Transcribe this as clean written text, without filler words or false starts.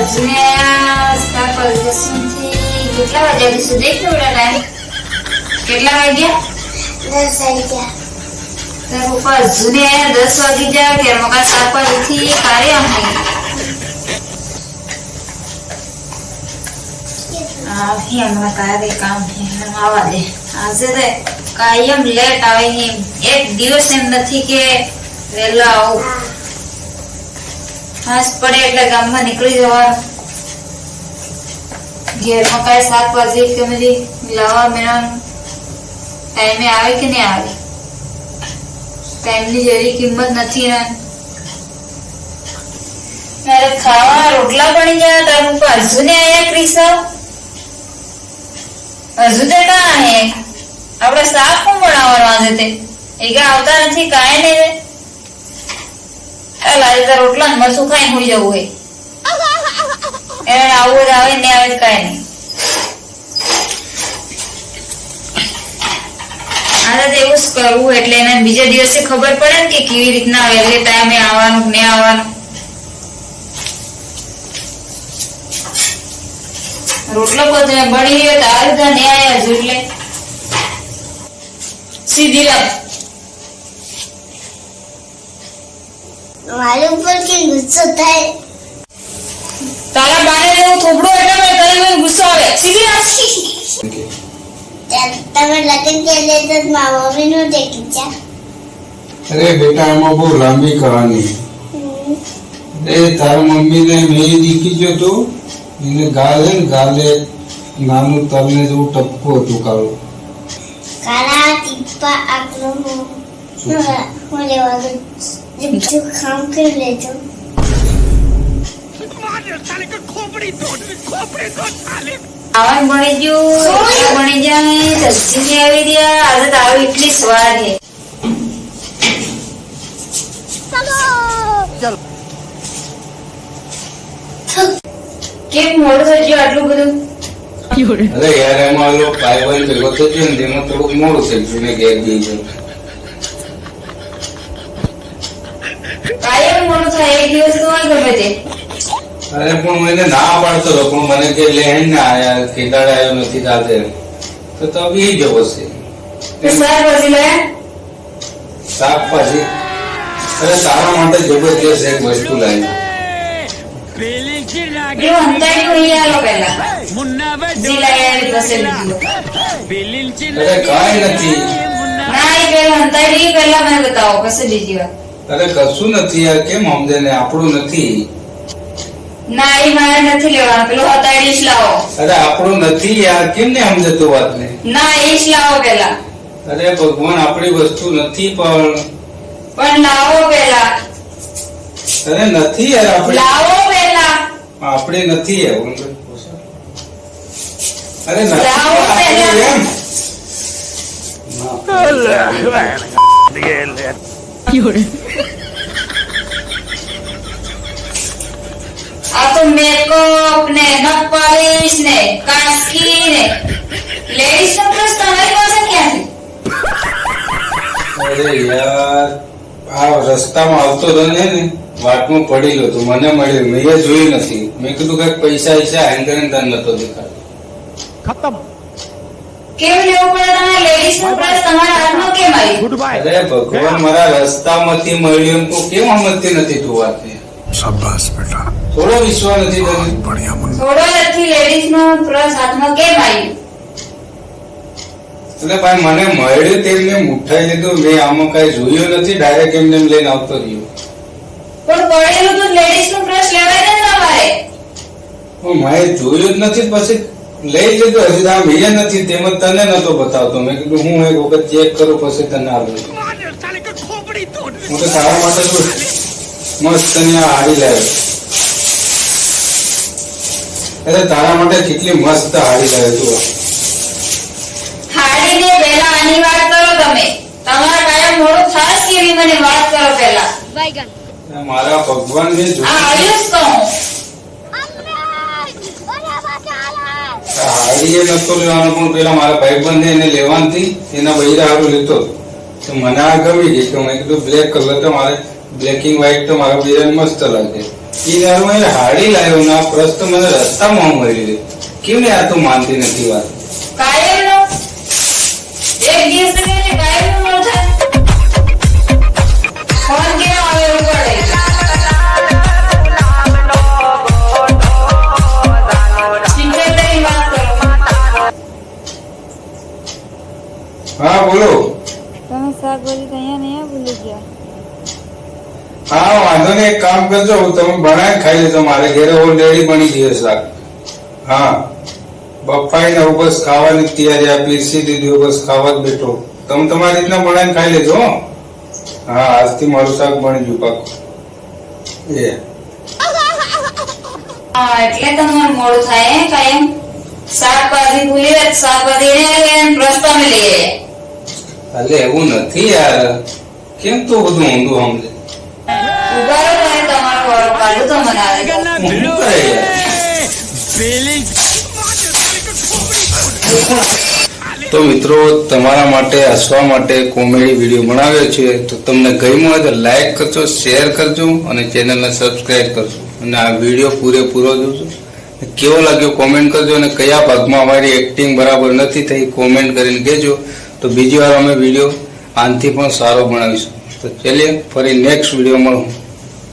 કેટલા વાગ્યા સુધી કેટલા ટાઈમ કેટલા વાગ્યા 10 વાગ્યા જુને 10 વાગી જાય કે મકા શાકભાજી કાર્ય હમણાં કાર્ય કામ આવા દે આજે તો કાયમ લેટ આવે એક દિવસ એમ નથી કે વહેલા આવું હાસ પડે એટલે ગામમાં નીકળી જવાનું ઘેરમાં કઈ શાકભાજી કે બધી લાવવા મેળવાનું ટાઈમે આવે કે નહીં આવે ટાઈમની જરી કિંમત નથી ને મારે ખાવા રોટલા બની ગયા તારું હજુ ને આયા ક્રિસા હજુ તે કા હે આપણે શાક કોણ બનાવવાનું આજે તે એગા આવતા નથી કાંઈ નહીં લાજે તાર રોટલા ને મરસું ખાઈને હોઈ જવું હોય એને આવું જ આવે ને આવે કાંઈ નહીં આજે તો એવું જ કરવું એટલે એને બીજા દિવસે ખબર પડે ને કે કેવી રીતના વહેલે ટાઈમે આવવાનું ને આવવાનું રોટલો બધો બની ગયો તો આ બધા ને આયા હજુ એટલે સીધી રાખ મારે ઉપર કે ગુસ્સો થાય તારા બાને હું થોબડો એટલે મને તારી ગુસ્સો આવે સીધી રાખ તમે લગન કે લે તો મારા મમ્મી નું દેખી જા અરે બેટા આમાં બહુ લાંબી કહાની એ તારા મમ્મી ને મેં દીખી ગયો તો એને ગાલે નાનું તલને જેવું ટપકું હતું કાળું કાળા ટીપા આકલો હું લેવા ગયો કામ કરી લેજો આવાજ બની ગયું બની જાય સસ્તી આવી રહ્યા આજે તો આવી એટલી સ્વાદ હે કેમ મોડું થઈ ગયું આટલું બધું અરે યાર એમાં ઓલો ભાઈબંધ ભેગો થયો ને તેમાં થોડુંક મોડું થઈ ગયું ને ઘેર ગઈ ગયું કાયમ મોડું થાય એક દિવસ તો હોય ગમે તે અરે પણ મને ના પાડતો હતો પણ મને કે લેણ ના આયા ખેતાડ આવ્યો નથી કાલે તો બી જવો છે શાકભાજી લાયા શાકભાજી અરે તારા માટે જબરજસ્ત એક વસ્તુ લાવી એવું અંતાડી કોઈ આલો પહેલા જી લાયા પાસે અરે કાંઈ નથી ના એ પહેલા અંતાડી પહેલા મને બતાવો પછી બીજી વાત અરે કશું નથી યાર કેમ સમજે ને આપણું નથી ના એ મારે નથી લેવાનું પેલું હતાડી જ લાવો અરે આપણું નથી યાર કેમ ને સમજતું વાત ને ના એ જ લાવો પેલા અરે ભગવાન આપણી વસ્તુ નથી પણ લાવો પેલા અરે નથી યાર આપણે લાવો પેલા આપણે નથી યાર અરે લાવો પેલા આ તો મેકઅપ ને નખ પોલિશ ને કાસ્કી ને લેડીઝ નો પ્લસ તમારી પાસે ક્યાંથી અરે યાર આ રસ્તામાં આવતો હતો ને વાટમાં પડેલો તો મને મળ્યો મેં જોયું નથી મેં કીધું કઈક પૈસા આઈને કરીને તને નતો દેખાડ્યો खत्म કેમ લેવું પડે તમારે લેડીઝ નો પ્લસ તમારા હાથમાં કેમ આવી અરે ભગવાન મારા રસ્તામાંથી મળ્યું એમ તો કેમ સમજતી નથી તું વાતને शाबाश बेटा થોડો વિશ્વાસ નથી તને बढ़िया मन થોડો નથી લેડીઝ નો પ્લસ હાથમાં કેમ આવ્યું એટલે ભાઈ મને મળ્યું તેમને ઉઠાઈ લીધું મેં આમાં કઈ જોયું નથી ડાયરેક્ટ એમને લઈને આવતો રહ્યો પણ પડેલું તો લેડીઝ નું પ્લસ લેવાય ને તમારે મેં જોયું જ નથી પછી લઈ લીધું હજી આ મેં નથી તેમજ તને નતો બતાવતો મેં કીધું હું એક વખત ચેક કરું પછી તને આવું હું તો તારા માટે તો મસ્ત તને હાડી લાવ્યો અરે તારા માટે કેટલી મસ્ત હાડી લાવ્યો તું હાડી ને પહેલા આની વાત કરો તમે તમારા કાયમ મોડું ખાસ કેવી મને વાત કરો પહેલા મારા ભગવાન ને આ આયુષ કહું હાડી એ નતો લેવાનો પણ પેલા મારા ભાઈબંધ એને લેવાની એના બૈરા હારું લેતો તો મને આ ગમી ગઈ તો મેં કીધું બ્લેક કલર તો મારે બ્લેક એન્ડ વ્હાઈટ તો મારા બૈરાને મસ્ત લાગે ઈ દારૂ એને હાડી લાવ્યો ને આ પ્રશ્ન મને રસ્તામાં મળી ગયો. કેમ યાર તું માનતી નથી વાત? કાયમનો એક દિવસ ને કાયમનો ન થાય. ફોન કેમ આવે એવું પડે? સિક્રેટરી વાત કરો. હા બોલો. તમે શાકભાજી તો અહીંયા ને અહીંયા ભૂલી ગયા. હા વાંધો નહીં, એક કામ કરજો, તમે બનાવી ખાઈ લેજો. મારે ઘરે ઓલરેડી બની ગયો શાક. હા બફાઈને બસ ખાવાની તૈયારી આ પીરસી દીધી, બસ ખાવા જ બેઠો. તમે તમારી રીતના બનાવીને ખાઈ લેજો હો. હા આજથી મારું શાક બની ગયું પાકું. હા એટલે તમારું મોડું થાય હે કાયમ. શાકભાજી ભૂલી જાય, શાકભાજી રસ્તામાં લઈ જાય. અલે એવું નથી યાર, કેમ તો બધું ઊંધું સમજે? ઉભા રહો ને, તમારો વારો કાઢું તો મને આવે. શું કરે યાર? તો મિત્રો તમારા માટે હસવા માટે કોમેડી વિડીયો બનાવ્યો છે, તો તમને ગમ્યો હોય તો લાઈક કરજો, શેર કરજો અને ચેનલને સબસ્ક્રાઇબ કરજો અને આ વિડીયો પૂરેપૂરો જોજો. કેવો લાગ્યો કોમેન્ટ કરજો અને કયા ભાગમાં અમારી એક્ટિંગ બરાબર નથી થઈ કોમેન્ટ કરીને કહેજો, તો બીજી વાર અમે વિડીયો આનાથી પણ સારો બનાવીશું. તો ચલીએ ફરી નેક્સ્ટ વિડીયો મળું.